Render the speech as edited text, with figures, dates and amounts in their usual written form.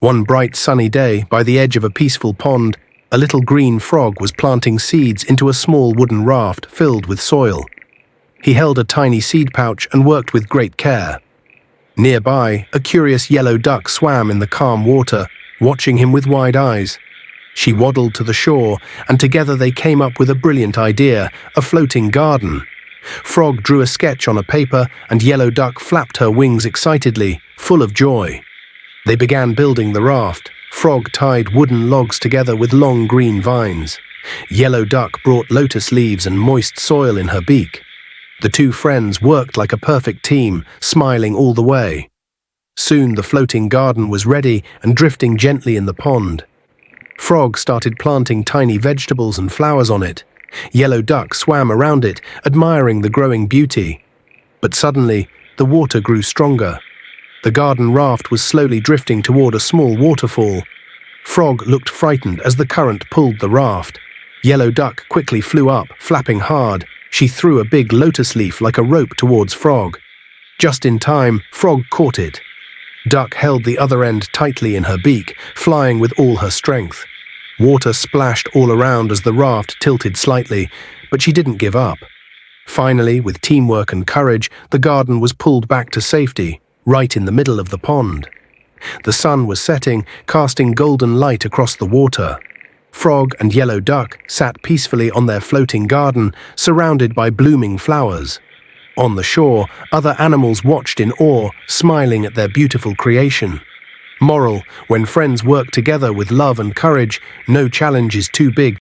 One bright sunny day, by the edge of a peaceful pond, a little green frog was planting seeds into a small wooden raft filled with soil. He held a tiny seed pouch and worked with great care. Nearby, a curious yellow duck swam in the calm water, watching him with wide eyes. She waddled to the shore, and together they came up with a brilliant idea, a floating garden. Frog drew a sketch on a paper, and Yellow Duck flapped her wings excitedly, full of joy. They began building the raft. Frog tied wooden logs together with long green vines. Yellow Duck brought lotus leaves and moist soil in her beak. The two friends worked like a perfect team, smiling all the way. Soon the floating garden was ready and drifting gently in the pond. Frog started planting tiny vegetables and flowers on it. Yellow Duck swam around it, admiring the growing beauty. But suddenly, the water grew stronger. The garden raft was slowly drifting toward a small waterfall. Frog looked frightened as the current pulled the raft. Yellow Duck quickly flew up, flapping hard. She threw a big lotus leaf like a rope towards Frog. Just in time, Frog caught it. Duck held the other end tightly in her beak, flying with all her strength. Water splashed all around as the raft tilted slightly, but she didn't give up. Finally, with teamwork and courage, the garden was pulled back to safety, right in the middle of the pond. The sun was setting, casting golden light across the water. Frog and Yellow Duck sat peacefully on their floating garden, surrounded by blooming flowers. On the shore, other animals watched in awe, smiling at their beautiful creation. Moral: when friends work together with love and courage, no challenge is too big